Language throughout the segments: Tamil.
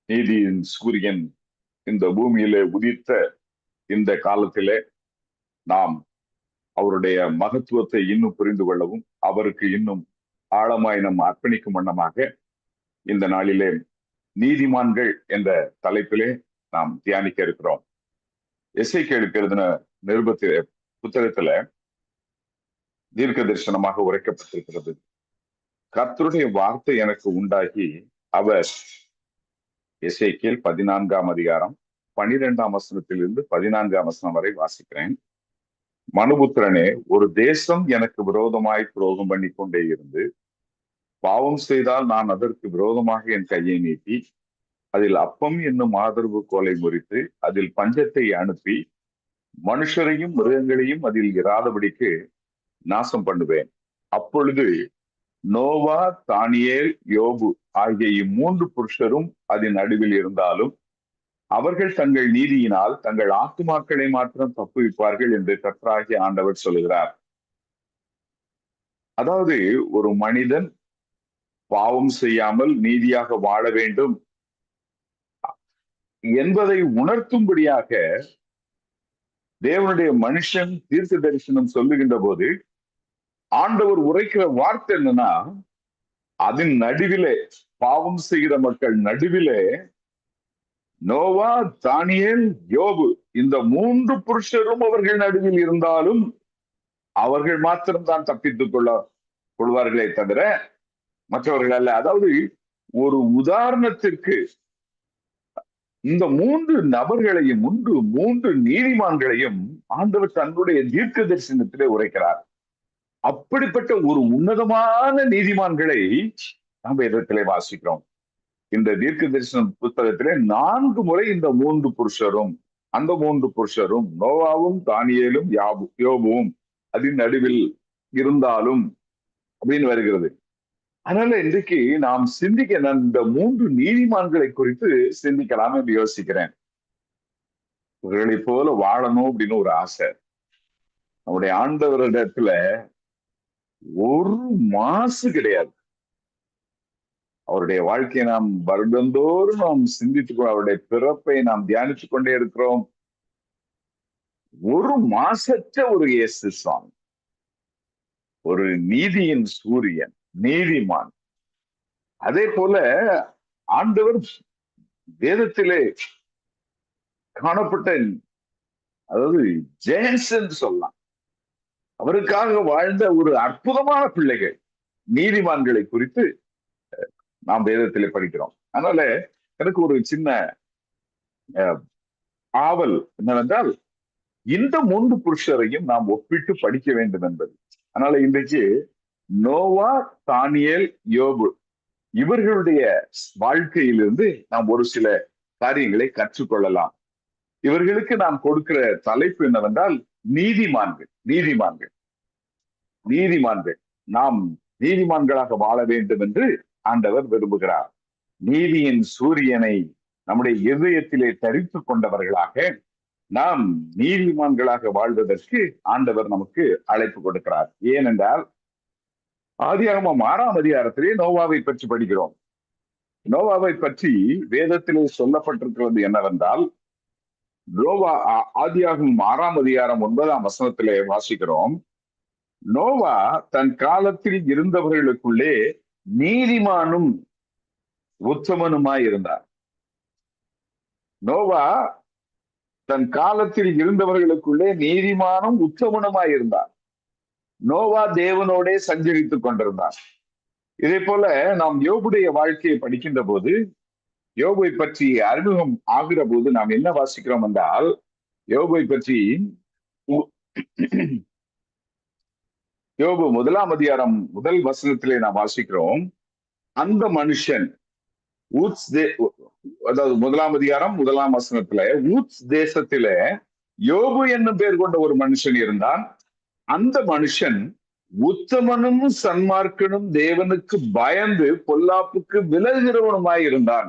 நீதியின் சூரியன் இந்த பூமியிலே உதித்த இந்த காலத்திலே நாம் அவருடைய மகத்துவத்தை இன்னும் புரிந்து கொள்ளவும் அவருக்கு இன்னும் ஆழமாய் நம் அர்ப்பணிக்கும் வண்ணமாக இந்த நாளிலே நீதிமான்கள் என்ற தலைப்பிலே நாம் தியானிக்க இருக்கிறோம். எசேக்கியேலுக்கு எழுதின நிருபத்தில புத்தகத்துல தீர்க்க தரிசனமாக உரைக்கப்பட்டிருக்கிறது. கர்த்தருடைய வார்த்தை எனக்கு உண்டாகி அவர் எசேக்கியேல் 14ஆம் அதிகாரம் 12ஆம் வசனத்திலிருந்து 14ஆம் வசனம் வரை வாசிக்கிறேன். மனுபுத்திரனே, ஒரு தேசம் எனக்கு விரோதமாய் துரோகம் பண்ணி கொண்டே இருந்து பாவம் செய்தால் நான் அதற்கு விரோதமாக என் கையை நீட்டி அதில் அப்பம் என்னும் ஆதரவு கோலை முறித்து அதில் பஞ்சத்தை அனுப்பி மனுஷரையும் மிருகங்களையும் அதில் இராதபடிக்கு நாசம் பண்ணுவேன். அப்பொழுது நோவா, தானியேல், யோபு ஆகிய இம்மூன்று புருஷரும் அதன் நடுவில் இருந்தாலும் அவர்கள் தங்கள் நீதியினால் தங்கள் ஆத்துமாக்களை மாத்திரம் தப்புவிப்பார்கள் என்று கர்த்தராகிய ஆண்டவர் சொல்லுகிறார். அதாவது ஒரு மனிதன் பாவம் செய்யாமல் நீதியாக வாழ வேண்டும் என்பதை உணர்த்தும்படியாக தேவனுடைய மனுஷன் தீர்க்க தரிசனம் சொல்லுகின்ற போது ஆண்டவர் உரைக்கிற வார்த்தை என்னன்னா, அதன் நடுவிலே பாவம் செய்கிற மக்கள் நடுவிலே நோவா, தானியேல், யோபு இந்த மூன்று புருஷரும் அவர்கள் நடுவில் இருந்தாலும் அவர்கள் மாத்திரம்தான் தப்பித்துக் கொள்வார்களே தவிர மற்றவர்கள் அல்ல. அதாவது ஒரு உதாரணத்திற்கு இந்த மூன்று நபர்களையும் மூன்று நீதிமான்களையும் ஆண்டவர் தன்னுடைய தீர்க்க தரிசனத்திலே உரைக்கிறார். அப்படிப்பட்ட ஒரு உன்னதமான நீதிமான்களை நாம் வேதத்திலே வாசிக்கிறோம். இந்த தீர்க்க தரிசன புத்தகத்திலே 4 முறை இந்த மூன்று புருஷரும் அந்த மூன்று புருஷரும் நோவாவும், தானியேலும், யோபுவும் அதன் நடுவில் இருந்தாலும் அப்படின்னு வருகிறது. அதனால இன்றைக்கு நாம் சிந்திக்க இந்த மூன்று நீதிமான்களை குறித்து சிந்திக்கலாம் என்று யோசிக்கிறேன். இவர்களை போல வாழணும் அப்படின்னு ஒரு ஆசை. நம்முடைய ஆண்டவரிடத்துல ஒரு மாசு கிடையாது. அவருடைய வாழ்க்கையை நாம் வருடந்தோறும் நாம் சிந்தித்துக் அவருடைய பிறப்பை நாம் தியானித்துக் கொண்டே இருக்கிறோம். ஒரு மாசற்ற ஒரு இயேசு சுவாமி, ஒரு நீதியின் சூரியன், நீதிமான். அதே போல ஆண்டவர் வேதத்திலே காணப்பட்ட, அதாவது ஜெயன்சன் சொல்லலாம், அவருக்காக வாழ்ந்த ஒரு அற்புதமான பிள்ளைகள், நீதிமான்களை குறித்து நாம் வேதத்திலே படிக்கிறோம். அதனால எனக்கு ஒரு சின்ன ஆவல் என்னவென்றால், இந்த மூன்று புருஷரையும் நாம் ஒப்பிட்டு படிக்க வேண்டும் என்பது. அதனால இன்றைக்கு நோவா, தானியேல், யோபு இவர்களுடைய வாழ்க்கையிலிருந்து நாம் ஒரு சில காரியங்களை கற்றுக்கொள்ளலாம். இவர்களுக்கு நாம் கொடுக்கிற தலைப்பு என்னவென்றால் நீதிமான்கள். நீதிமான்கள் நீதிமான்கள் நாம் நீதிமான்களாக வாழ வேண்டும் என்று ஆண்டவர் விரும்புகிறார். நீதியின் சூரியனை நம்முடைய இதயத்திலே தரித்து கொண்டவர்களாக நாம் நீதிமான்களாக வாழ்வதற்கு ஆண்டவர் நமக்கு அழைப்பு கொடுக்கிறார். ஏனென்றால் ஆதியாகமம் 6ஆம் அதிகாரத்திலே நோவாவை பற்றி படிக்கிறோம். நோவாவை பற்றி வேதத்திலே சொல்லப்பட்டிருக்கிறது என்னவென்றால், நோவா ஆதியாகமம் 6ஆம் அதிகாரம் 9ஆம் வசனத்திலே வாசிக்கிறோம். நோவா தன் காலத்தில் இருந்தவர்களுக்குள்ளே நீதிமானும் உத்தமனுமாய் இருந்தார். நோவா தன் காலத்தில் இருந்தவர்களுக்குள்ளே நீதிமானும் உத்தமனுமாய் இருந்தார். நோவா தேவனோடே சஞ்சரித்துக் கொண்டிருந்தார். இதே போல நாம் யோபுடைய வாழ்க்கையை படிக்கின்ற போது, யோபை பற்றி அறிமுகம் ஆகிற போது நாம் என்ன வாசிக்கிறோம் என்றால், யோபை பற்றி யோபு 1ஆம் அதிகாரம் 1 வசனத்திலே நாம் வாசிக்கிறோம். அந்த மனுஷன் அதாவது 1ஆம் அதிகாரம் 1ஆம் வசனத்துல ஊத்ஸ் தேசத்திலே யோபு என்னும் பேர் கொண்ட ஒரு மனுஷன் இருந்தான். அந்த மனுஷன் உத்தமனும் சன்மார்க்கனும் தேவனுக்கு பயந்து பொல்லாப்புக்கு விலகுகிறவனுமாய் இருந்தான்.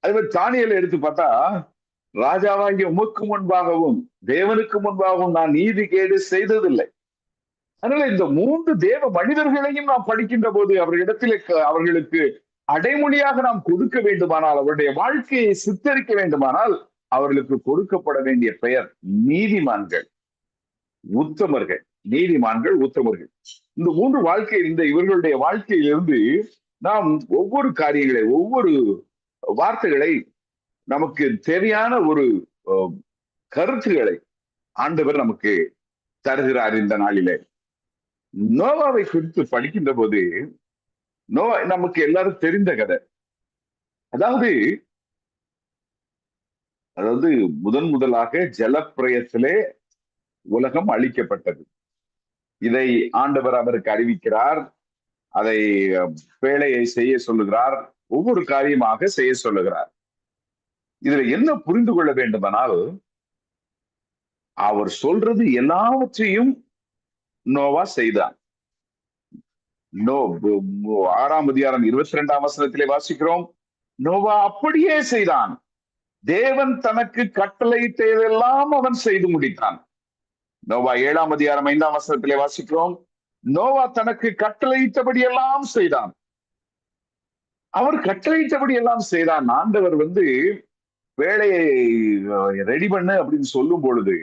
அதுவே தானியேலை எடுத்து பார்த்தா, ராஜாவாகிய உமக்கு முன்பாகவும் தேவனுக்கு முன்பாகவும் நான் நீதி கேடு செய்ததில்லை. அதனால இந்த மூன்று தேவ மனிதர்களையும் நாம் படிக்கின்ற போது அவர்களுக்கு அடைமொழியாக நாம் கொடுக்க வேண்டுமானால், அவருடைய வாழ்க்கையை சித்தரிக்க வேண்டுமானால், அவர்களுக்கு கொடுக்கப்பட வேண்டிய பெயர் நீதிமான்கள், உத்தமர்கள். நீதிமான்கள், உத்தமர்கள். இந்த 3 வாழ்க்கை, இவர்களுடைய வாழ்க்கையிலிருந்து நாம் ஒவ்வொரு காரியங்களை, ஒவ்வொரு வார்த்தைகளை, நமக்கு தேவையான ஒரு கருத்துக்களை ஆண்டவர் நமக்கு தருகிறார். இந்த நாளிலே நோவாவை குறித்து படிக்கின்ற போது, நோவா நமக்கு எல்லாரும் தெரிந்த கதை. அதாவது முதலாக ஜலப்பிரயத்திலே உலகம் அழிக்கப்பட்டது. இதை ஆண்டவர் அவருக்கு அறிவிக்கிறார். அதை வேலையை செய்ய சொல்லுகிறார். ஒவ்வொரு காரியமாக செய்ய சொல்லுகிறார். இதுல என்ன புரிந்து கொள்ள வேண்டுமானால், அவர் சொல்றது எல்லாவற்றையும் நோவா செய்தான். 6ஆம் அதிகாரம் 22ஆம் வசனத்திலே வாசிக்கிறோம், நோவா அப்படியே செய்தான். தேவன் தனக்கு கட்டளையிட்டதெல்லாம் அவன் செய்து முடித்தான். நோவா 7ஆம் அதிகாரம் 5ஆம் வசனத்திலே வாசிக்கிறோம், நோவா தனக்கு கட்டளையிட்டபடி எல்லாம் செய்தான். அவர் கட்டளையிட்டபடி எல்லாம் செய்தான். ஆண்டவர் வேலையை ரெடி பண்ணு அப்படின்னு சொல்லும் பொழுது,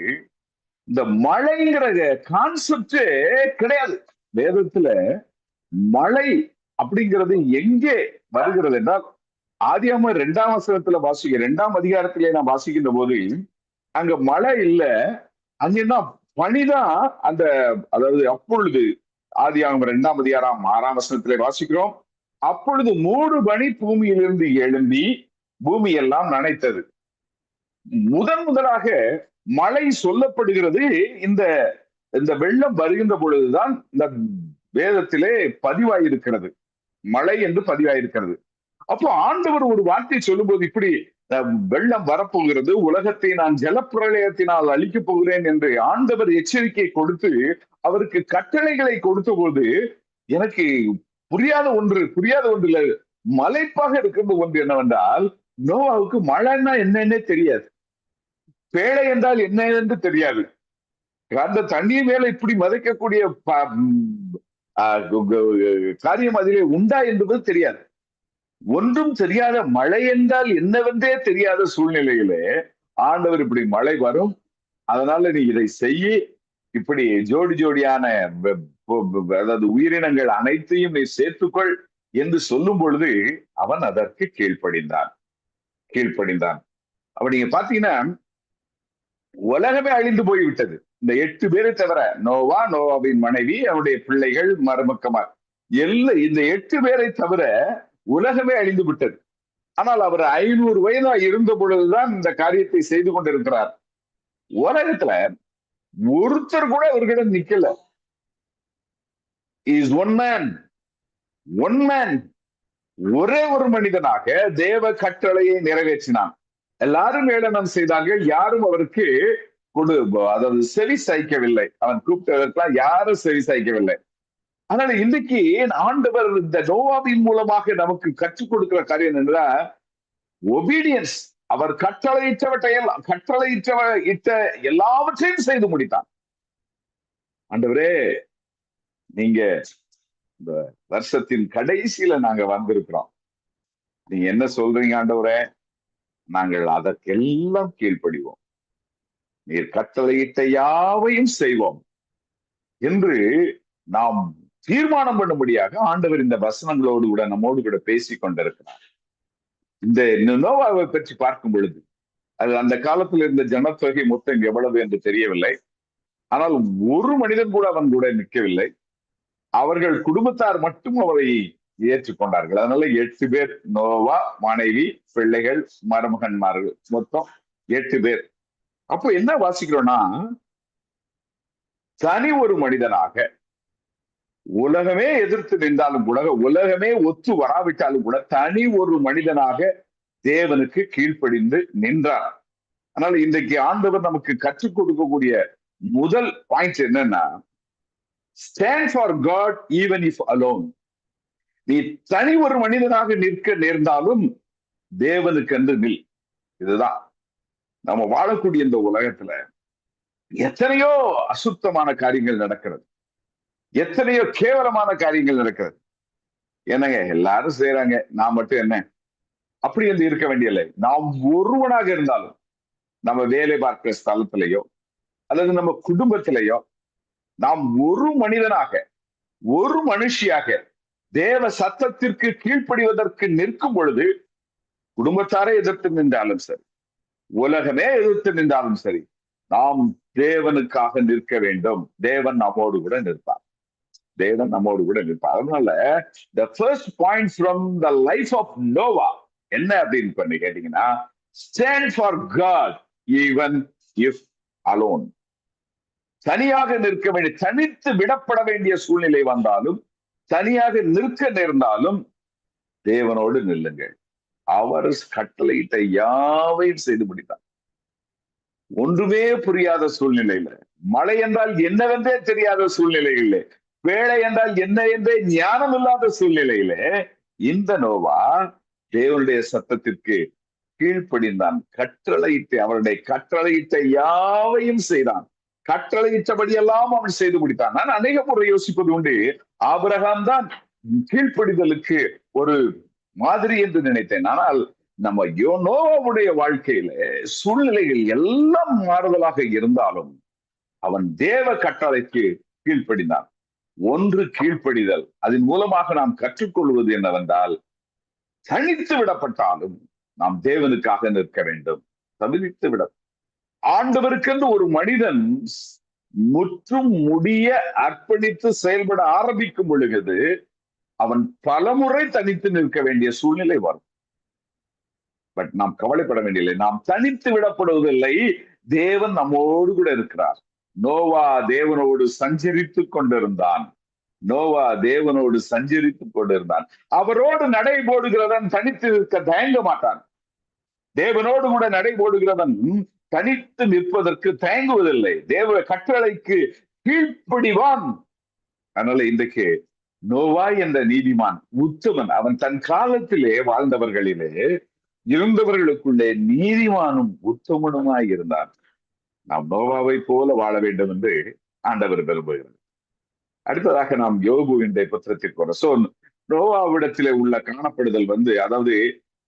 இந்த மழைங்கிற கான்செப்டே கிடையாது. வேதத்துல மழை அப்படிங்கிறது எங்கே வருகிறது என்றால், ஆதியாகமம் 2ஆம் வசனத்துல 2ஆம் அதிகாரத்திலே நான் வாசிக்கின்ற போது, அங்க மழை இல்ல, அங்க என்ன பனிதான். அதாவது அப்பொழுது ஆதியாகமம் 2ஆம் அதிகாரம் 6ஆம் வசனத்திலே வாசிக்கிறோம், அப்பொழுது 3 பனி பூமியிலிருந்து எழும்பி பூமி எல்லாம் நனைத்தது. முதலாக மழை சொல்லப்படுகிறது இந்த வெள்ளம் வருகின்ற பொழுதுதான் இந்த வேதத்திலே பதிவாயிருக்கிறது, மழை என்று பதிவாயிருக்கிறது. அப்போ ஆண்டவர் ஒரு வார்த்தை சொல்லும் போது, இப்படி வெள்ளம் வரப்போகிறது, உலகத்தை நான் ஜலப்பிரளயத்தினால் அழிக்கப் போகிறேன் என்று ஆண்டவர் எச்சரிக்கை கொடுத்து அவருக்கு கட்டளைகளை கொடுத்த போது, எனக்கு புரியாத ஒன்றுல மலைப்பாக இருக்கிறது ஒன்று என்னவென்றால், நோவாவுக்கு மழைன்னா என்னன்னே தெரியாது, பேழை என்றால் என்ன என்று தெரியாது, அந்த தண்ணீர் மேல இப்படி மதைக்கக்கூடிய காரியம் அதிலே உண்டா என்பது தெரியாது. ஒன்றும் தெரியாத, மழை என்றால் என்னவென்றே தெரியாத சூழ்நிலையிலே ஆண்டவர் இப்படி மழை வரும், அதனால நீ இதை செய்ய, இப்படி ஜோடியான அதாவது உயிரினங்கள் அனைத்தையும் நீ சேர்த்துக்கொள் என்று சொல்லும் பொழுது அவன் அதற்கு கீழ்ப்படிந்தான். அப்ப நீங்க பாத்தீங்கன்னா உலகமே அழிந்து போய்விட்டது. இந்த 8 பேரை தவிர, நோவாவின் மனைவி, அவருடைய பிள்ளைகள், மருமக்கமார், இந்த 8 பேரை தவிர உலகமே அழிந்து விட்டது. ஆனால் அவர் 500 வயதா இருந்த பொழுதுதான் இந்த காரியத்தை செய்து கொண்டிருக்கிறார். உலகத்துல ஒருத்தர் கூட அவர்களிடம் நிக்கல. இஸ் ஒன் மேன், ஒரே ஒரு மனிதனாக தேவ கட்டளையை நிறைவேற்றினான். எல்லாரும் ஏளனம் செய்தார்கள், யாரும் அவருக்கு அதாவது செவி சாய்க்கவில்லை. அவன் கூப்பிட்டதற்கெல்லாம் யாரும் செவி சாய்க்கவில்லை. அதனால இன்றைக்கு ஆண்டவர் இந்த நோவாவின் மூலமாக நமக்கு கற்றுக் கொடுக்கிற காரியம் என்னன்னா, ஒபீடியன்ஸ். அவர் கட்டளையிட்ட எல்லாவற்றையும் செய்து முடித்தான். ஆண்டவரே, நீங்க இந்த வருஷத்தின் கடைசியில நாங்க வந்திருக்கிறோம், நீங்க என்ன சொல்றீங்க ஆண்டவரே, நாங்கள் அதற்கெல்லாம் கீழ்ப்படிவோம், நீர் கட்டளையிட்ட யாவையும் செய்வோம் என்று நாம் தீர்மானம் பண்ணும்படியாக ஆண்டவர் இந்த வசனங்களோடு கூட நம்மோடு கூட பேசிக் கொண்டிருக்கிறார். இந்த நோவாவை பற்றி பார்க்கும் பொழுது, அது அந்த காலத்தில் இருந்த ஜனத்தொகை மொத்தம் எவ்வளவு என்று தெரியவில்லை. ஆனால் ஒரு மனிதன் கூட அவன் கூட நிற்கவில்லை. அவர்கள் குடும்பத்தார் மட்டும் அவரை ஏற்றுக்கொண்டார்கள். அதனால 8 பேர், நோவா, மனைவி, பிள்ளைகள், மருமகன்மார்கள், மொத்தம் 8 பேர். அப்போ என்ன வாசிக்கிறோம்னா, தனி ஒரு மனிதனாக, உலகமே எதிர்த்து நின்றாலும் கூட, உலகமே ஒத்து வராவிட்டாலும் கூட, தனி ஒரு மனிதனாக தேவனுக்கு கீழ்ப்படிந்து நின்றார். அதனால இன்றைக்கு ஆண்டவர் நமக்கு கற்றுக் கொடுக்கக்கூடிய முதல் பாயிண்ட் என்னன்னா, stand for God even if alone. நீ தனி ஒரு மனிதனாக நிற்க நேர்ந்தாலும் தேவனுக்கு என்று நில். இதுதான் நம்ம வாழக்கூடிய இந்த உலகத்துல எத்தனையோ அசுத்தமான காரியங்கள் நடக்கிறது, எத்தனையோ கேவலமான காரியங்கள் நடக்கிறது. என்னங்க எல்லாரும் செய்யறாங்க, நான் மட்டும் என்ன? அப்படி வந்து இருக்க வேண்டியதில்லை. நாம் ஒருவனாக இருந்தாலும், நம்ம வேலை பார்க்கிற ஸ்தலத்திலேயோ அல்லது நம்ம குடும்பத்திலேயோ, நாம் ஒரு மனிதனாக, ஒரு மனுஷியாக தேவ சத்தத்திற்கு கீழ்ப்படிவதற்கு நிற்கும் பொழுது, குடும்பத்தாரே எதிர்த்து நின்றாலும் சரி, உலகமே எதிர்த்து நின்றாலும் சரி, நாம் தேவனுக்காக நிற்க வேண்டும். தேவன் நம்மோடு கூட நிற்பார். தேவன் நம்மோடு கூட நிற்பார். அதனால the first point from the life of Noah என்ன அப்படின்னு பண்ணி கேட்டீங்கன்னா, stand for God even if alone. தனியாக நிற்க வேண்டிய, தனித்து விடப்பட வேண்டிய சூழ்நிலை வந்தாலும், தனியாக நிற்க நேர்ந்தாலும் தேவனோடு நில்லுங்கள். அவர் கட்டளையிட்ட யாவையும் செய்து முடித்தார். ஒன்றுமே புரியாத சூழ்நிலையில, மழை என்றால் என்னவென்றே தெரியாத சூழ்நிலையிலே, வேலை என்றால் என்ன என்றே ஞானம் இல்லாத சூழ்நிலையிலே இந்த நோவா தேவனுடைய சத்தத்திற்கு கீழ்ப்படிந்தான். கட்டளையிட்டு, அவருடைய கட்டளையிட்ட யாவையும் செய்தான். கட்டளையிட்டபடியெல்லாம் அவன் செய்து முடித்தான். நான் அநேக முறை யோசிப்பது உண்டு, ஆபிரகாம் தான் கீழ்ப்படிதலுக்கு ஒரு மாதிரி என்று நினைத்தேன். ஆனால் நம்ம நோவாவுடைய வாழ்க்கையில சூழ்நிலைகள் எல்லாம் மாறுதலாக இருந்தாலும் அவன் தேவ கட்டளைக்கு கீழ்ப்படிந்தான். ஒன்று கீழ்ப்படிதல். அதன் மூலமாக நாம் கற்றுக்கொள்வது என்னவென்றால், தனித்து விடப்பட்டாலும் நாம் தேவனுக்காக நிற்க வேண்டும். தவிர்த்து விட ஆண்டவருக்கென்று ஒரு மனிதன் முற்றும் முடிய அர்ப்பணித்து செயல்பட ஆரம்பிக்கும் பொழுது அவன் பலமுறை தனித்து நிற்க வேண்டிய சூழ்நிலை வரும். பட் நாம் கவலைப்பட வேண்டியதில்லை. நாம் தனித்து விடப்படுவதில்லை. தேவன் நம்மோடு கூட இருக்கிறார். நோவா தேவனோடு சஞ்சரித்துக் கொண்டிருந்தான். நோவா தேவனோடு சஞ்சரித்துக் கொண்டிருந்தான். அவரோடு நடை போடுகிறவன் தனித்து நிற்க தயங்க மாட்டான். தேவனோடு கூட நடை போடுகிறவன் தனித்து நிற்பதற்கு தயங்குவதில்லை. தேவ கட்டளைக்கு கீழ்ப்படிவான். அதனால இன்றைக்கு நோவா என்ற நீதிமான் உத்தமன். அவன் தன் காலத்திலே வாழ்ந்தவர்களிலே இருந்தவர்களுக்குள்ளே நீதிமானும் உத்தமனுமாய் இருந்தான். நாம் நோவாவை போல வாழ வேண்டும் என்று ஆண்டவர் விரும்புகிறார். அடுத்ததாக நாம் யோபுவின் புத்திரத்திற்கு வர. சோ நோவாவிடத்திலே உள்ள காணப்படுதல் அதாவது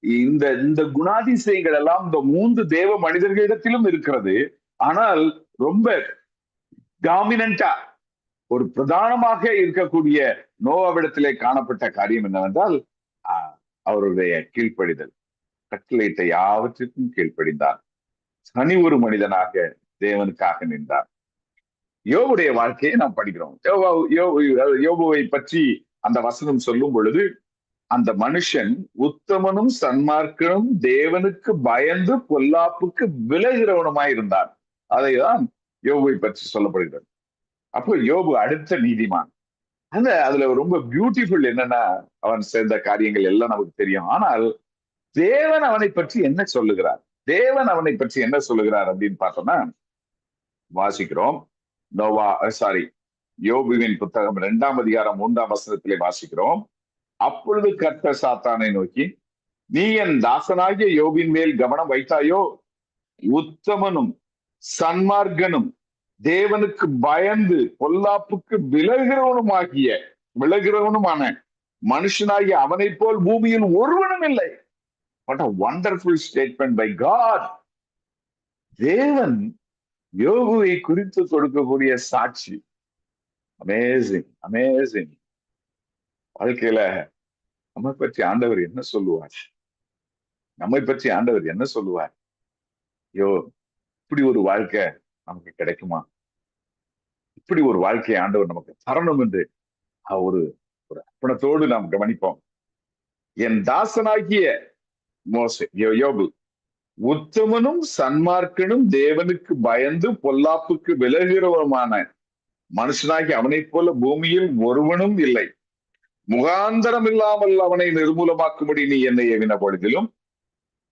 இந்த குணாதிசயங்கள் எல்லாம் இந்த 3 தேவ மனிதர்களிடத்திலும் இருக்கிறது. ஆனால் ரொம்ப டாமினண்டா ஒரு பிரதானமாக இருக்கக்கூடிய நோவாவிடத்திலே காணப்பட்ட காரியம் என்னவென்றால், அவருடைய கீழ்ப்படிதல். கட்டளையிட்ட யாவற்றிற்கும் கீழ்ப்படிந்தார். தனி ஒரு மனிதனாக தேவனுக்காக நின்றார். யோபுடைய வாழ்க்கையை நாம் படிக்கிறோம். யோபுவை பற்றி அந்த வசனம் சொல்லும் பொழுது, அந்த மனுஷன் உத்தமனும் சன்மார்க்கனும் தேவனுக்கு பயந்து பொல்லாப்புக்கு விலகிறவனுமாய் இருந்தார். அதைதான் யோபுவை பற்றி சொல்லப்படுகிறது. அப்போ யோபு அடுத்த நீதிமான். அதுல ரொம்ப பியூட்டிஃபுல் என்னன்னா, அவன் சேர்ந்த காரியங்கள் எல்லாம் நமக்கு தெரியும். ஆனால் தேவன் அவனை பற்றி என்ன சொல்லுகிறார்? தேவன் அவனை பற்றி என்ன சொல்லுகிறார் அப்படின்னு பார்த்தோம்னா, வாசிக்கிறோம். யோபுவின் புத்தகம் 2ஆம் அதிகாரம் 3ஆம் வசனத்திலே வாசிக்கிறோம். அப்பொழுது கர்த்தர் சாத்தானை நோக்கி, நீ என் தாசனாகிய யோபின் மேல் கவனம் வைத்தாயோ? உத்தமனும் சன்மார்க்கனும் தேவனுக்கு பயந்து பொல்லாப்புக்கு விலகிறவனுமான மனுஷனாகிய அவனை போல் பூமியில் ஒருவனும் இல்லை. What a wonderful statement by God. தேவன் யோபுவை குறித்து கொடுக்கக்கூடிய சாட்சி. Amazing, amazing. வாழ்க்கையில நம்மை பற்றி ஆண்டவர் என்ன சொல்லுவார்? நம்மை பற்றி ஆண்டவர் என்ன சொல்லுவார்? இப்படி ஒரு வாழ்க்கை நமக்கு கிடைக்குமா? இப்படி ஒரு வாழ்க்கையை ஆண்டவர் நமக்கு தரணும் என்று ஒரு அர்ப்பணத்தோடு நாம் கவனிப்போம். என் தாசனாகிய யோபு உத்தமனும் சன்மார்க்கனும் தேவனுக்கு பயந்து பொல்லாப்புக்கு விலகிறவனுமான மனுஷனாகி அவனை போல பூமியில் ஒருவனும் இல்லை. முகாந்தரம் இல்லாமல் அவனை நிர்மூலமாக்கும்படி நீ என்னை ஏவின பொழுதிலும்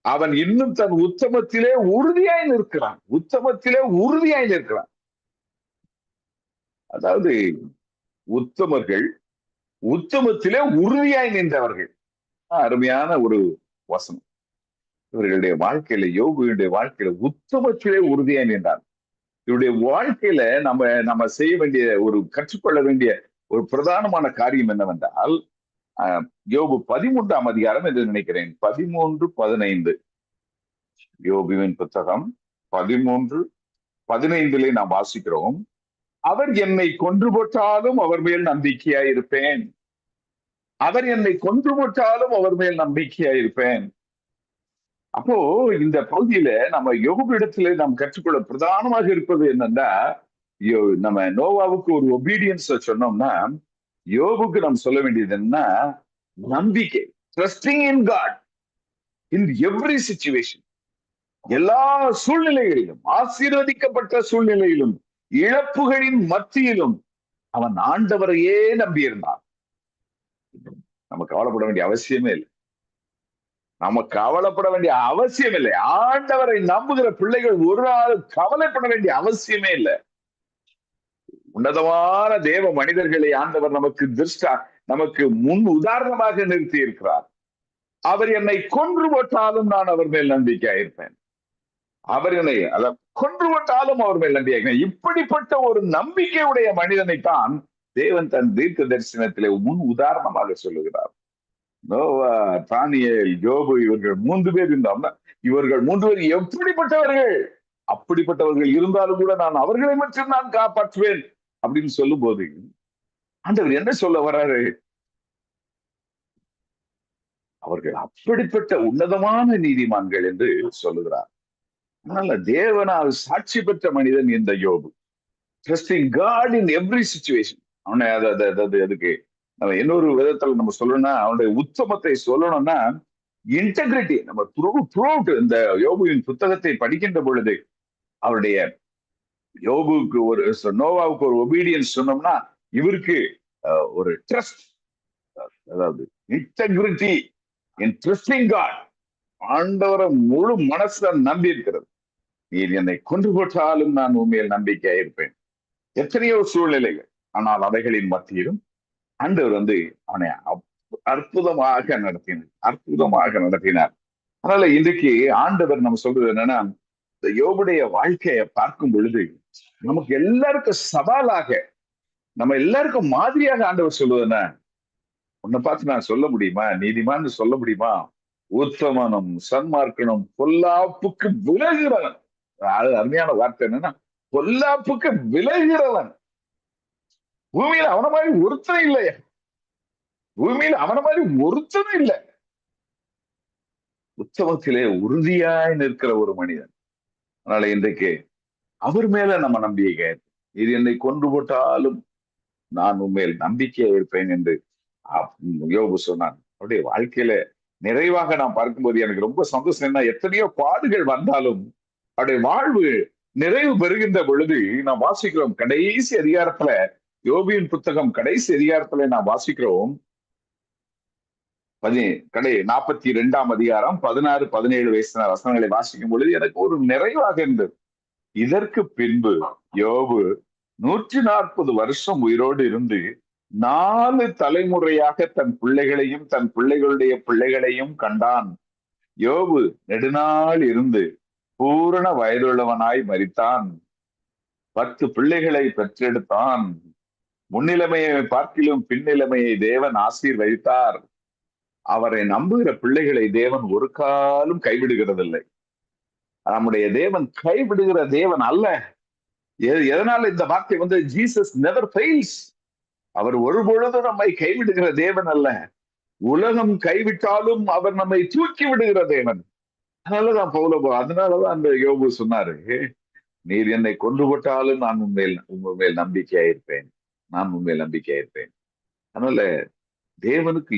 அவன் இன்னும் தன் உத்தமத்திலே உறுதியாய் நிற்கிறான். உத்தமத்திலே உறுதியாய் நிற்கிறான். அதாவது உத்தமர்கள் உத்தமத்திலே உறுதியாய் நின்றவர்கள். அருமையான ஒரு வசனம். இவர்களுடைய வாழ்க்கையில, யோபுடைய வாழ்க்கையில உத்தமத்திலே உறுதியாய் நின்றார். இவருடைய வாழ்க்கையில நம்ம செய்ய வேண்டிய, கற்றுக்கொள்ள வேண்டிய ஒரு பிரதானமான காரியம் என்னவென்றால், யோபு 13ஆம் அதிகாரம் என்று நினைக்கிறேன், 13-15. யோபுவின் புத்தகம் 13-15 நாம் வாசிக்கிறோம். அவர் என்னை கொன்று போட்டாலும் அவர் மேல் நம்பிக்கையாய் இருப்பேன். அவர் என்னை கொன்று போட்டாலும் அவர் மேல் நம்பிக்கையாய் இருப்பேன். அப்போ இந்த பகுதியில நம்ம யோபுவிடத்திலே நாம் கற்றுக்கொள்ள பிரதானமாக இருப்பது என்னன்னா, நம்ம நோவாவுக்கு ஒரு ஒபீடியன்ஸ் சொன்னோம்னா, யோபுக்கு நாம் சொல்ல வேண்டியது என்ன? நம்பிக்கை. Trusting in God in every situation. எல்லா சூழ்நிலைகளிலும், ஆசீர்வதிக்கப்பட்ட சூழ்நிலையிலும், இழப்புகளின் மத்தியிலும் அவன் ஆண்டவரையே நம்பியிருந்தான். நம்ம கவலைப்பட வேண்டிய அவசியமே இல்லை. நம்ம கவலைப்பட வேண்டிய அவசியம் இல்லை. ஆண்டவரை நம்புகிற பிள்ளைகள் ஒரு நாள் கவலைப்பட வேண்டிய அவசியமே இல்லை. உன்னதமான தேவ மனிதர்களை ஆண்டவர் நமக்கு முன் உதாரணமாக நிறுத்தி இருக்கிறார். அவர் என்னை கொன்று போட்டாலும் நான் அவர் மேல் நம்பிக்கையாயிருப்பேன். அவர் என்னை கொன்று போட்டாலும் அவர் மேல் நம்பிக்கை. இப்படிப்பட்ட ஒரு நம்பிக்கையுடைய மனிதனைத்தான் தேவன் தன் தீர்க்க தரிசனத்திலே முன் உதாரணமாக சொல்லுகிறார். நோவா, தானியேல், யோபு, இவர்கள் 3 பேர் இருந்தாங்க. இவர்கள் 3 பேர் எப்படிப்பட்டவர்கள்? அப்படிப்பட்டவர்கள் இருந்தாலும் கூட நான் அவர்களை மட்டும் நான் காப்பாற்றுவேன் அப்படின்னு சொல்லும் போது ஆண்டவர் என்ன சொல்ல வர்றாரு? அவர்கள் அப்படிப்பட்ட உன்னதமான நீதிமான்கள் என்று சொல்லுகிறார். அதனால தேவனால் சாட்சி பெற்ற மனிதன் இந்த யோபு. Trusting God in every situation. அவனை அதுக்கு நம்ம இன்னொரு விதத்துல நம்ம சொல்லணும்னா, அவனுடைய உத்தமத்தை சொல்லணும்னா இன்டெகிரிட்டி. நம்ம இந்த யோபுவின் புத்தகத்தை படிக்கின்ற பொழுது அவருடைய யோபுக்கு நோவாவுக்கு ஒரு ஒபீடியன்ஸ் சொன்னோம்னா, இவருக்கு ஒரு ட்ரஸ்ட், அதாவது இன்டெகிரிட்டி இன் ட்ரஸ்டிங் காட். ஆண்டவரை முழு மனசுல நம்பி இருக்கிறது. நீர் என்னை கொன்று போட்டாலும் நான் உண்மையில் நம்பிக்கையா இருப்பேன். எத்தனையோ சூழ்நிலைகள், ஆனால் அவைகளின் மத்தியிலும் ஆண்டவர் அவனை அற்புதமாக நடத்தினார். அதனால இன்றைக்கு ஆண்டவர் நம்ம சொல்றது என்னன்னா, இந்த யோபுடைய வாழ்க்கையை பார்க்கும் பொழுது நமக்கு எல்லாருக்கும் சவாலாக, நம்ம எல்லாருக்கும் மாதிரியாக ஆண்டவர் சொல்லுவதுன்னா, உன்னை பார்த்து நான் சொல்ல முடியுமா? நீதிமான்னு சொல்ல முடியுமா? உத்தமனும் சன்மார்க்கனும் பொல்லாப்புக்கு விலகிறவன். அது அருமையான வார்த்தை. என்னன்னா, பொல்லாப்புக்கு விலகிறவன். பூமியில அவன மாதிரி ஒருத்தனும் இல்லையா? பூமியில அவன மாதிரி ஒருத்தனும் இல்லை. உத்தமத்திலே உறுதியாய் நிற்கிற ஒரு மனிதன். அதனால இன்றைக்கு அவர் மேல நம்ம நம்பிக்கை, இது என்னை கொண்டு போட்டாலும் நான் உண்மையில் நம்பிக்கையா இருப்பேன் என்று யோபு சொன்னான். அவருடைய வாழ்க்கையில நிறைவாக நாம் பார்க்கும்போது எனக்கு ரொம்ப சந்தோஷம். என்ன, எத்தனையோ பாடுகள் வந்தாலும் அவருடைய வாழ்வு நிறைவு பெறுகின்ற பொழுது நாம் வாசிக்கிறோம். கடைசி அதிகாரத்துல, யோபுவின் புத்தகம் கடைசி அதிகாரத்துல நாம் வாசிக்கிறோம். 42ஆம் அதிகாரம் 16-17 வசனங்களை வாசிக்கும் பொழுது எனக்கு ஒரு நிறைவாக இருந்தது. இதற்கு பின்பு யோபு 140 வருஷம் உயிரோடு இருந்து 4 தலைமுறையாக தன் பிள்ளைகளையும் தன் பிள்ளைகளுடைய பிள்ளைகளையும் கண்டான். யோபு நெடுநாள் இருந்து பூரண வயதுள்ளவனாய் மரித்தான். 10 பிள்ளைகளை பெற்றெடுத்தான். முன்னிலைமையை பார்க்கிலும் பின்னிலைமையை தேவன் ஆசீர்வதித்தார். அவரை நம்புகிற பிள்ளைகளை தேவன் ஒரு காலம் கைவிடுகிறதில்லை. நம்முடைய தேவன் கைவிடுகிற தேவன் அல்ல. எதனால இந்த வார்த்தை ஜீசஸ் நெவர் ஃபெயில்ஸ். அவர் ஒருபொழுதும் நம்மை கைவிடுகிற தேவன் அல்ல. உலகம் கைவிட்டாலும் அவர் நம்மை தூக்கி விடுகிற தேவன். அதனாலதான் அந்த யோபு சொன்னாரு, நீர் என்னை கொண்டு போட்டாலும் நான் உண்மையில் நம்பிக்கையாயிருப்பேன். அதனால தேவனுக்கு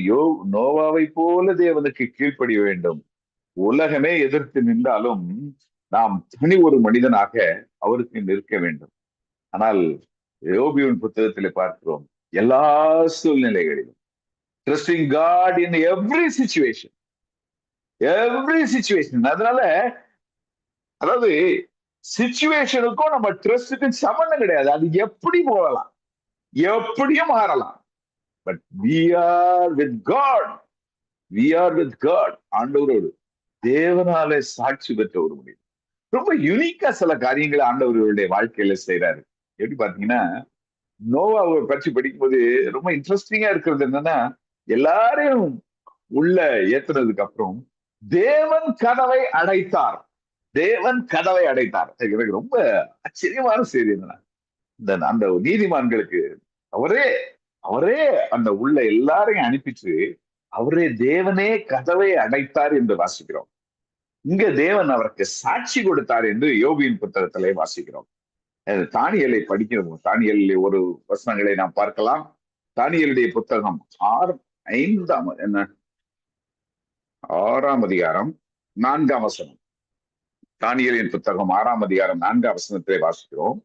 நோவாவை போல தேவனுக்கு கீழ்ப்படிய வேண்டும். உலகமே எதிர்த்து நின்றாலும் நாம் தனி ஒரு மனிதனாக அவருக்கு நிற்க வேண்டும். ஆனால் யோபுவின் புத்தகத்திலே பார்க்கிறோம், எல்லா சூழ்நிலைகளிலும் trusting God in every situation. அதனால அதாவது சிச்சுவேஷனுக்கும் நம்ம ட்ரஸ்டுக்கும் சம்பந்தம் கிடையாது. அது எப்படி போகலாம், எப்படியும் மாறலாம். But we are with God. ஆண்டவரோடு தேவனாலே சாட்சி பெற்ற ஒரு மனிதன். ரொம்ப யூனிக்கா சில காரியங்களை ஆண்டவர்களுடைய வாழ்க்கையில செய்யறாரு. எப்படி பாத்தீங்கன்னா, நோவாவை பற்றி படிக்கும்போது ரொம்ப இன்ட்ரெஸ்டிங்கா இருக்கிறது என்னன்னா, எல்லாரையும் உள்ள ஏத்துனதுக்கு அப்புறம் தேவன் கதவை அடைத்தார். தேவன் கதவை அடைத்தார். எனக்கு ரொம்ப ஆச்சரியமான செய்தி என்னன்னா, அந்த நீதிமான்களுக்கு அவரே அவரே அந்த உள்ள எல்லாரையும் அனுப்பிச்சு அவரே தேவனே கதவை அடைத்தார் என்று வாசிக்கிறோம். இங்க தேவன் அவருக்கு சாட்சி கொடுத்தார் என்று யோபியின் புத்தகத்திலே வாசிக்கிறோம். தானியேலை படிக்கிறோம். தானியேலில் ஒரு வசனங்களை நாம் பார்க்கலாம். தானியேலுடைய புத்தகம் 6ஆம் அதிகாரம் 4ஆம் வசனம். தானியேலின் புத்தகம் 6ஆம் அதிகாரம் 4ஆம் வசனத்திலே வாசிக்கிறோம்.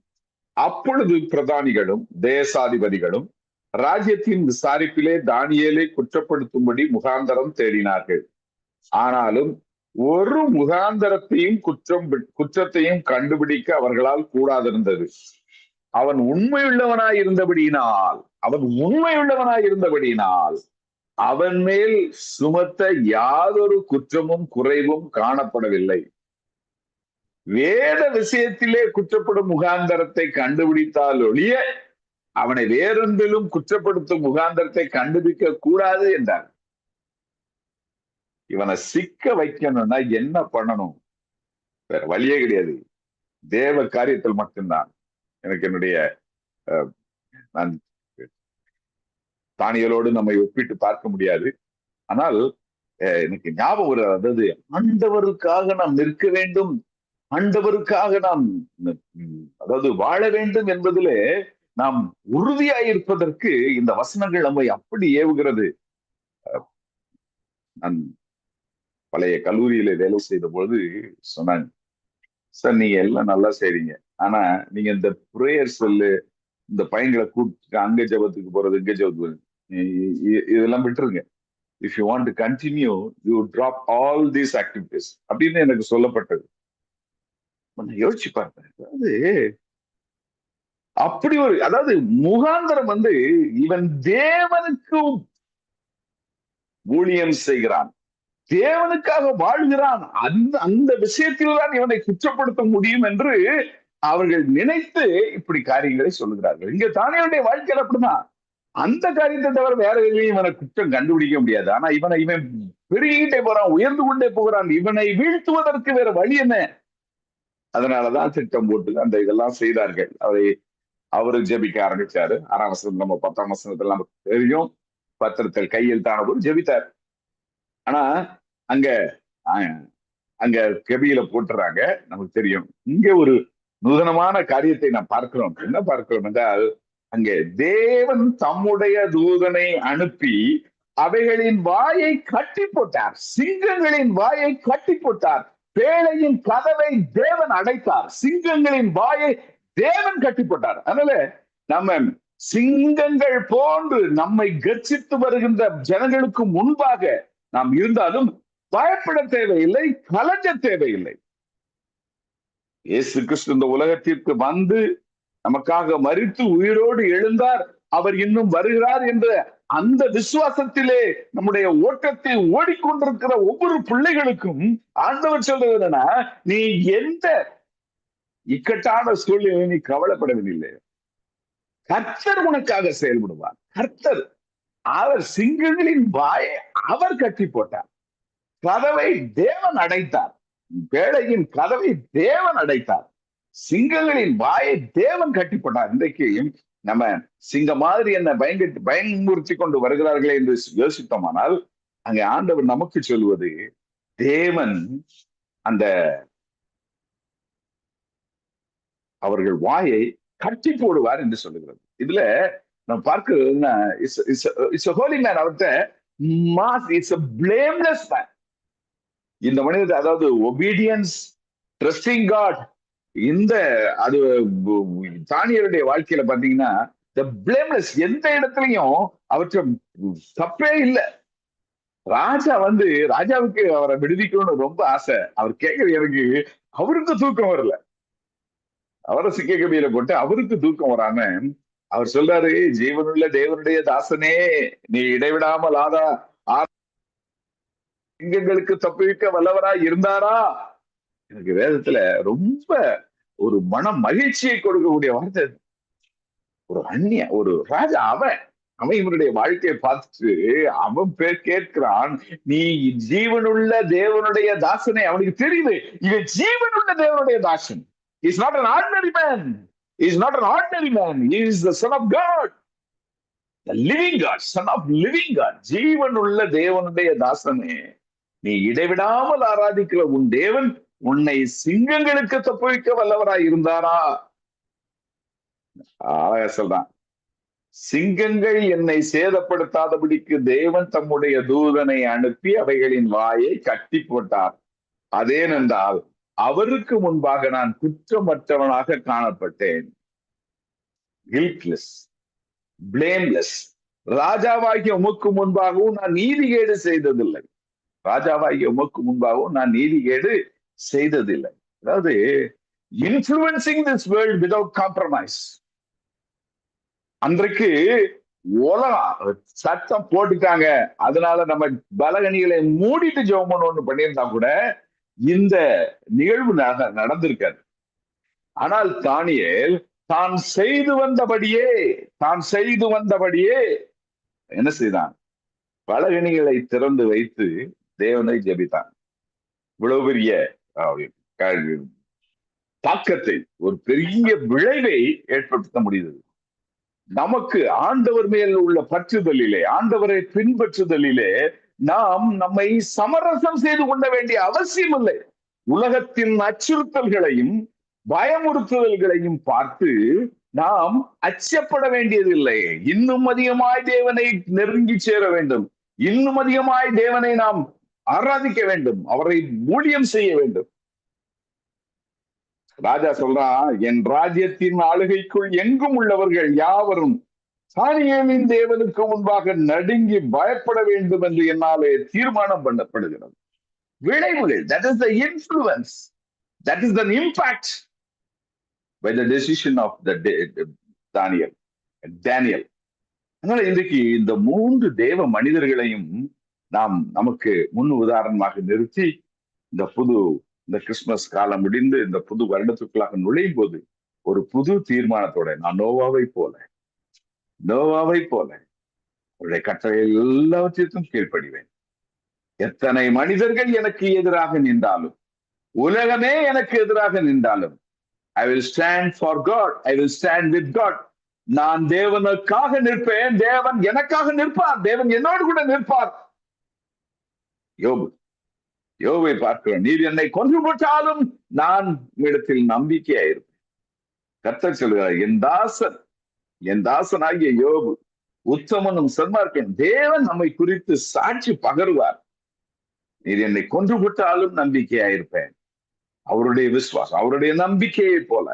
அப்பொழுது பிரதானிகளும் தேசாதிபதிகளும் ராஜ்யத்தின் விசாரிப்பிலே தானியேலை குற்றப்படுத்தும்படி முகாந்தரம் தேடினார்கள். ஆனாலும் ஒரு முகாந்தரத்தையும் குற்றத்தையும் கண்டுபிடிக்க அவர்களால் கூடாதிருந்தது. அவன் உண்மையுள்ளவனாய் இருந்தபடியினால் அவன் மேல் சுமத்த யாதொரு குற்றமும் குறைவும் காணப்படவில்லை. வேத விஷயத்திலே குற்றப்படும் முகாந்தரத்தை கண்டுபிடித்தால் ஒழிய அவனை வேறொன்றிலும் குற்றப்படுத்தும் முகாந்தரத்தை கண்டுபிடிக்க கூடாது என்றார். இவனை சிக்க வைக்கணும்னா என்ன பண்ணணும்? வேற வழியே கிடையாது. தேவ காரியத்தில் மட்டும்தான். எனக்கு என்னுடைய நான் தானியலோடு நம்மை ஒப்பிட்டு பார்க்க முடியாது. ஆனால் எனக்கு ஞாபகம் ஒரு, அதாவது ஆண்டவருக்காக நாம் நிற்க வேண்டும், ஆண்டவருக்காக நாம் அதாவது வாழ வேண்டும் என்பதிலே நாம் உறுதியாய் இருப்பதற்கு இந்த வசனங்கள் நம்மை அப்படி ஏவுகிறது. நான் பழைய கல்லூரியில வேலை செய்த பொழுது சொன்னாங்க, சார் நீங்க எல்லாம் நல்லா செய்றீங்க, ஆனா நீங்க இந்த பிரேயர் செல்லு, இந்த பையன்களை கூப்பிட்டு அங்க ஜபத்துக்கு போறது, இங்க ஜபத்துக்கு இதெல்லாம் விட்டுருங்க. If you want to continue you drop all these activities அப்படின்னு எனக்கு சொல்லப்பட்டது. நான் யோசிச்சு பார்த்தேன். அதாவது அப்படி ஒரு, அதாவது முகாந்தரம் இவன் தேவனுக்கு ஊழியம் செய்கிறான், தேவனுக்காக வாழ்கிறான், அந்த விஷயத்தில் தான் இவனை குற்றப்படுத்த முடியும் என்று அவர்கள் நினைத்து இப்படி காரியங்களை சொல்லுகிறார்கள். இங்க தானியேலுடைய வாழ்க்கையில் அப்படிதான். அந்த காரியத்தை தவிர வேற எதையும் இவனை குற்றம் கண்டுபிடிக்க முடியாது. ஆனா இவன் பெருகிட்டே போறான், உயர்ந்து கொண்டே போகிறான். இவனை வீழ்த்துவதற்கு வேற வழி என்ன? அதனாலதான் திட்டம் போட்டு அந்த இதெல்லாம் செய்தார்கள். அவரு ஜெபிக்க ஆரம்பிச்சாரு. 6ஆம் வசனம், நம்ம 10ஆம் வசனத்துல நமக்கு தெரியும். பத்திரத்தில் கையெழுத்தான போது ஜெபித்தார். ஆனா அங்க கெபியில போட்டுறாங்க, நமக்கு தெரியும். இங்க ஒரு நூதனமான காரியத்தை நாம் பார்க்கிறோம். என்ன பார்க்கிறோம் என்றால், அங்கே தேவன் தம்முடைய தூதனை அனுப்பி அவைகளின் வாயை கட்டி போட்டார், சிங்கங்களின் வாயை கட்டி போட்டார். பேழையின் கதவை தேவன் அடைத்தார், சிங்கங்களின் வாயை தேவன் கட்டி போட்டார். அதனால நம்ம சிங்கங்கள் போன்று நம்மை கர்ஜித்து வருகின்ற ஜனங்களுக்கு முன்பாக நாம் இருந்தாலும் பயப்பட தேவையில்லை, கலஞ்ச தேவையில்லை. இயேசு கிறிஸ்து இந்த உலகத்திற்கு வந்து நமக்காக மரித்து உயிரோடு எழுந்தார், அவர் இன்னும் வருகிறார் என்ற அந்த விசுவாசத்திலே நம்முடைய ஓட்டத்தை ஓடிக்கொண்டிருக்கிற ஒவ்வொரு பிள்ளைகளுக்கும் ஆண்டவர் சொல்றது என்னன்னா, நீ எந்த இக்கட்டான சூழ்நிலை நீ கவலைப்படவில்லை, கர்த்தர் உனக்காக செயல்படுவார். கர்த்தர், அவர் சிங்கங்களின் வாயை அவர் கட்டி போட்டார், கதவை தேவன் அடைத்தார், பேழையின் கதவை தேவன் அடைத்தார், சிங்கங்களின் வாயை தேவன் கட்டி போட்டார். இன்றைக்கு நம்ம சிங்க மாதிரி என்ன பயமுறுத்தி கொண்டு வருகிறார்களே என்று யோசித்தோமானால், அங்கே ஆண்டவர் நமக்கு சொல்வது, தேவன் அந்த அவர்கள் வாயை கட்டி போடுவார் என்று சொல்லுகிறது. இதுல நம்ம பார்க்கிறதுன்னா, அவர்கிட்ட இந்த மனிதர், அதாவது ஒபீடியன்ஸ், ட்ரஸ்டிங் காட், இந்த அது தானியேலுடைய வாழ்க்கையில பாத்தீங்கன்னா பிளேம்லெஸ், எந்த இடத்துலயும் அவற்றை தப்பே இல்லை. ராஜாவுக்கு அவரை விடுவிக்கணும்னு ரொம்ப ஆசை. அவர் கேட்கறது, எனக்கு அவருக்கு தூக்கம் வரல, அவரை சிக்க கபியில போட்டு அவருக்கு தூக்கம் வராம அவர் சொல்றாரு, ஜீவனுள்ள தேவனுடைய தாசனே, நீ இடைவிடாமல் சிங்கங்களுக்கு தப்பிக்க வல்லவரா இருந்தாரா? எனக்கு வேதத்துல ரொம்ப ஒரு மன மகிழ்ச்சியை கொடுக்கக்கூடிய வார்த்தை. ஒரு ராஜா, அவன் இவனுடைய வாழ்க்கையை பார்த்துட்டு அவன் பேர் கேட்கிறான், நீ ஜீவனுள்ள தேவனுடைய தாசனை. அவனுக்கு தெரியுது, இவன் ஜீவனுள்ள தேவனுடைய தாசன். He's not an ordinary man. He's not an ordinary man. He is the son of God. The living God, son of living God. ஜீவனுள்ள தேவனுடைய தாசனே, நீ இடைவிடாமல் ஆராதிக்கிற உன் தேவன் உன்னை சிங்கங்களுக்கு தப்புவிக்க வல்லவராய் இருந்தாரா? அழகா சொல்றான், சிங்கங்கள் என்னை சேதப்படுத்தாதபடிக்கு தேவன் தம்முடைய தூதனை அனுப்பி அவைகளின் வாயை கட்டி போட்டார். அதேனென்றால் அவருக்கு முன்பாக நான் குற்றமற்றவனாக காணப்பட்டேன். கில்ட்லெஸ், பிளேம்லெஸ். ராஜாவாகிய உமக்கு முன்பாகவும் நான் நீதிகேடு செய்ததில்லை. ராஜாவாகிய உமக்கு முன்பாகவும் நான் நீதிகேடு செய்ததில்லை. அதாவது influencing this world without compromise. அன்றைக்கு உலகம் சட்டம் போட்டுட்டாங்க, அதனால நம்ம பலகணிகளை மூடிட்டு ஜெபம் பண்ணணும்னு பண்ணியிருந்தா கூட இந்த நிகழ்வு நடந்திருக்காது. ஆனால் தானியேல் தான் செய்து வந்தபடியே என்ன செய்தான்? பலகணிகளை திறந்து வைத்து தேவனை ஜெபித்தான். இவ்வளவு பெரிய தாக்கத்தை, ஒரு பெரிய விளைவை ஏற்படுத்த முடியுது. நமக்கு ஆண்டவர் மேல் உள்ள பற்றுதலிலே, ஆண்டவரை பின்பற்றுதலிலே நாம் நம்மை சமரசம் செய்து கொள்ள வேண்டிய அவசியம் இல்லை. உலகத்தின் அச்சுறுத்தல்களையும் பயமுறுத்துதல்களையும் பார்த்து நாம் அச்சப்பட வேண்டியதில்லை. இன்னும் அதிகமாய் தேவனை நெருங்கி சேர வேண்டும், இன்னும் அதிகமாய் தேவனை நாம் ஆராதிக்க வேண்டும், அவரை ஊழியம் செய்ய வேண்டும். ராஜா சொல்றான், என் ராஜ்யத்தின் ஆளுகைக்குள் எங்கும் உள்ளவர்கள் யாவரும் தானியேலின் தேவனுக்கு முன்பாக நடுங்கி பயப்பட வேண்டும் என்று என்னாலே தீர்மானம் பண்ணப்படுகிறது. விளைவுகள், that is the influence, that is the impact by the decision of the Daniel. அதனால இன்றைக்கு இந்த 3 தேவ மனிதர்களையும் நாம் நமக்கு முன் உதாரணமாக நிறுத்தி இந்த கிறிஸ்துமஸ் காலம் முடிந்து இந்த புது வருடத்துக்குள்ளாக நுழையும் போது ஒரு புது தீர்மானத்தோட, நான் நோவாவை போல அவருடைய கட்டளை எல்லாவற்றிற்கும் கீழ்ப்படிவேன். எத்தனை மனிதர்கள் எனக்கு எதிராக நின்றாலும், உலகமே எனக்கு எதிராக நின்றாலும், I will stand for God. I will stand with God. நான் தேவனுக்காக நிற்பேன், தேவன் எனக்காக நிற்பார், தேவன் என்னோடு கூட நிற்பார். யோபை பார்க்கிறோம், நீர் என்னை கொன்று போட்டாலும் நான் இடத்தில் நம்பிக்கையாயிருப்பேன். கர்த்தர் சொல்கிறார், என் தாசனாகிய யோபு உத்தமனும் சன்மார்க்கன். தேவன் நம்மை குறித்து சாட்சி பகருவார். நீர் என்னை கொன்று போட்டாலும் நம்பிக்கையாயிருப்பேன். அவருடைய விசுவாசம், அவருடைய நம்பிக்கையை போல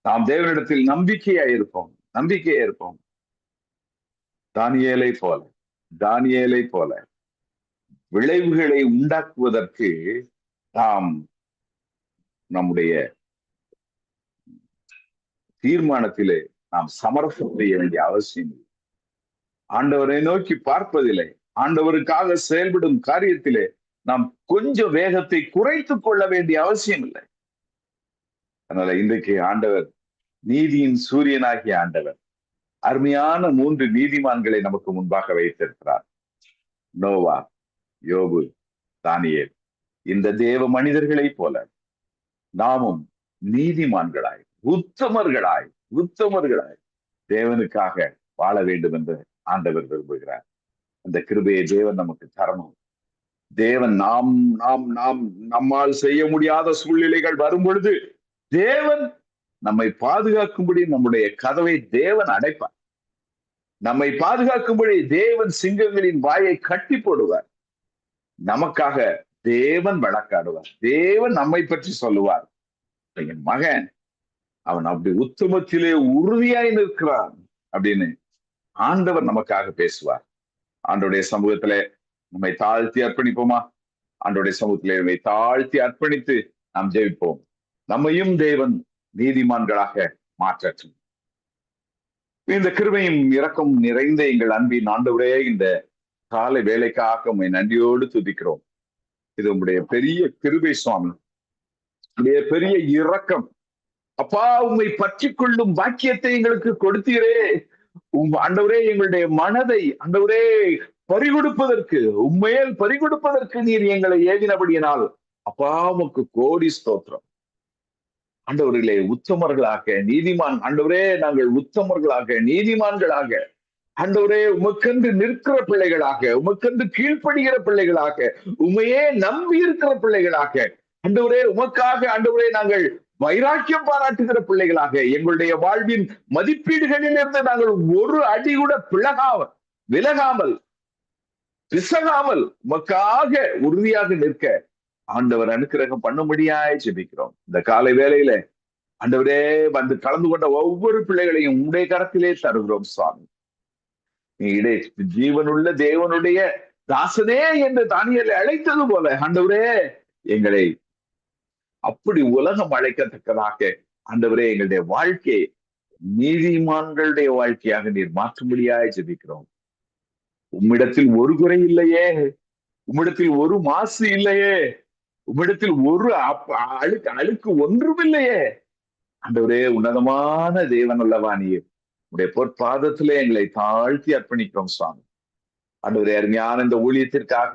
நாம் தேவனிடத்தில் நம்பிக்கையாயிருப்போம். தானியேலை போல விளைவுகளை உண்டாக்குவதற்கு நாம் நம்முடைய தீர்மானத்திலே நாம் சமரசம் செய்ய வேண்டிய அவசியம் இல்லை. ஆண்டவரை நோக்கி பார்ப்பதில்லை, ஆண்டவருக்காக செயல்படும் காரியத்திலே நாம் கொஞ்சம் வேகத்தை குறைத்துக் கொள்ள வேண்டிய அவசியம் இல்லை. அதனால இன்றைக்கு ஆண்டவர், நீதியின் சூரியனாகிய ஆண்டவர், அருமையான 3 நீதிமான்களை நமக்கு முன்பாக வைத்திருக்கிறார். நோவா, யோபு, தானியேல். இந்த தேவ மனிதர்களை போல நாமும் நீதிமான்களாய், உத்தமர்களாய் தேவனுக்காக வாழ வேண்டும் என்று ஆண்டவர் விரும்புகிறார். அந்த கிருபையை தேவன் நமக்கு தரணும். தேவன் நம்மால் செய்ய முடியாத சூழ்நிலைகள் வரும் பொழுது தேவன் நம்மை பாதுகாக்கும்படி நம்முடைய கதவை தேவன் அடைப்பார். நம்மை பாதுகாக்கும்படி தேவன் சிங்கங்களின் வாயை கட்டி போடுவார். நமக்காக தேவன் வழக்காடுவார். தேவன் நம்மை பற்றி சொல்லுவார், என் மகன் அவன் அப்படி உத்தமத்திலே உறுதியாய் நிற்கிறான் அப்படின்னு ஆண்டவர் நமக்காக பேசுவார். ஆண்டவருடைய சமூகத்திலே நம்மை தாழ்த்தி அர்ப்பணிப்போமா? ஆண்டவருடைய சமூகத்திலே நம்மை தாழ்த்தி அர்ப்பணித்து நாம் ஜெபிப்போம். நம்மையும் தேவன் நீதிமான்களாக மாற்றட்டும். இந்த கிருபையும் இரக்கம் நிறைந்த எங்கள் அன்பின் ஆண்டவரே, இந்த காலை வேலைக்காக உம்மை நன்றியோடு துதிக்கிறோம். இது உங்களுடைய பெரிய கிருபை சுவாமி, உடைய பெரிய இரக்கம். அப்பா, உம்மை பற்றி கொள்ளும் பாக்கியத்தை எங்களுக்கு கொடுத்தீரே. ஆண்டவரே எங்களுடைய மனதை ஆண்டவரே பறிகொடுப்பதற்கு உண்மையில் பறிகொடுப்பதற்கு நீர் எங்களை ஏவினபடியினால் அப்பா உமக்கு கோடி ஸ்தோத்திரம். ஆண்டவர்களே உத்தமர்களாக ஆண்டவரே நாங்கள் உத்தமர்களாக நீதிமான்களாக ஆண்டவரே உமக்கென்று நிற்கிற பிள்ளைகளாக, உமக்கென்று கீழ்ப்படுகிற பிள்ளைகளாக, உமையே நம்பி இருக்கிற பிள்ளைகளாக, ஆண்டவரே உமக்காக ஆண்டவரே நாங்கள் வைராக்கியம் பாராட்டுகிற பிள்ளைகளாக, எங்களுடைய வாழ்வின் மதிப்பீடுகளில் இருந்து நாங்கள் ஒரு அடி கூட விலகாமல் பிசகாமல் உமக்காக உறுதியாக நிற்க ஆண்டவர் அனுக்கிரகம் பண்ணும்படியாய் ஜெபிக்கிறோம். இந்த காலை வேளையில ஆண்டவரே வந்து கலந்து கொண்ட ஒவ்வொரு பிள்ளைகளையும் உடைய கரத்திலே தருகிறோம் சுவாமி. நீடே ஜீவனுள்ள தேவனுடைய தாசனே என்று தானியேலை அழைத்தது போல ஆண்டவரே எங்களை அப்படி உலகம் அழைக்கத்தக்கதாக ஆண்டவரே எங்களுடைய வாழ்க்கையை நீதிமான்களுடைய வாழ்க்கையாக நீர் மாற்றும்படியாய் ஜெபிக்கிறோம். உம்மிடத்தில் ஒரு குறை இல்லையே, உம்மிடத்தில் ஒரு மாசு இல்லையே, உம்மிடத்தில் ஒரு அழுக்கு ஒன்றும் இல்லையே. ஆண்டவரே உன்னதமான தேவன் அல்லவா நீர். உடைய பொற்பாதத்திலே எங்களை தாழ்த்தி அர்ப்பணிக்கிறோம் சுவாமி. ஆண்டவரே அருமையான இந்த ஊழியத்திற்காக,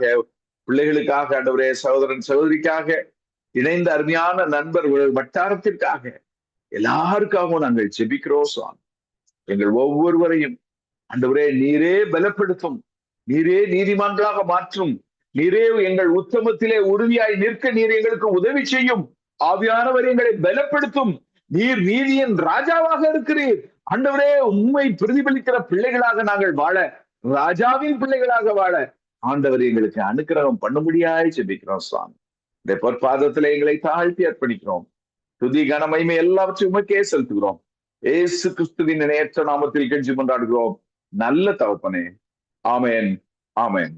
பிள்ளைகளுக்காக, ஆண்டவரே சகோதரன் சகோதரிக்காக, இணைந்த அருமையான நண்பர்கள் வட்டாரத்திற்காக எல்லாருக்காகவும் நாங்கள் ஜெபிக்கிறோம் சுவாமி. எங்கள் ஒவ்வொருவரையும் ஆண்டவரே நீரே பலப்படுத்தும், நீரே நீதிமான்களாக மாற்றும், நீரே எங்கள் உத்தமத்திலே உறுதியாய் நிற்க நீர் எங்களுக்கு உதவி செய்யும். ஆவியானவர் எங்களை பலப்படுத்தும். நீர் நீதியின் ராஜாவாக இருக்கிறீர். ஆண்டவரே உண்மை பிரதிபலிக்கிற பிள்ளைகளாக நாங்கள் வாழ, ராஜாவின் பிள்ளைகளாக வாழ ஆண்டவர் எங்களுக்கு அனுக்கிரகம் பண்ணும்படியாய் ஜெபிக்கிறோம் சுவாமி. இந்த பொற்பாதத்துல எங்களை தாழ்த்தி அர்ப்பணிக்கிறோம். துதி கனமகிமை எல்லாவற்றையும் உமக்கே செலுத்துகிறோம். ஏசு கிறிஸ்துவின் இணையற்ற நாமத்தில் கெஞ்சி கொண்டாடுகிறோம் நல்ல தகப்பனே. ஆமென், ஆமென்.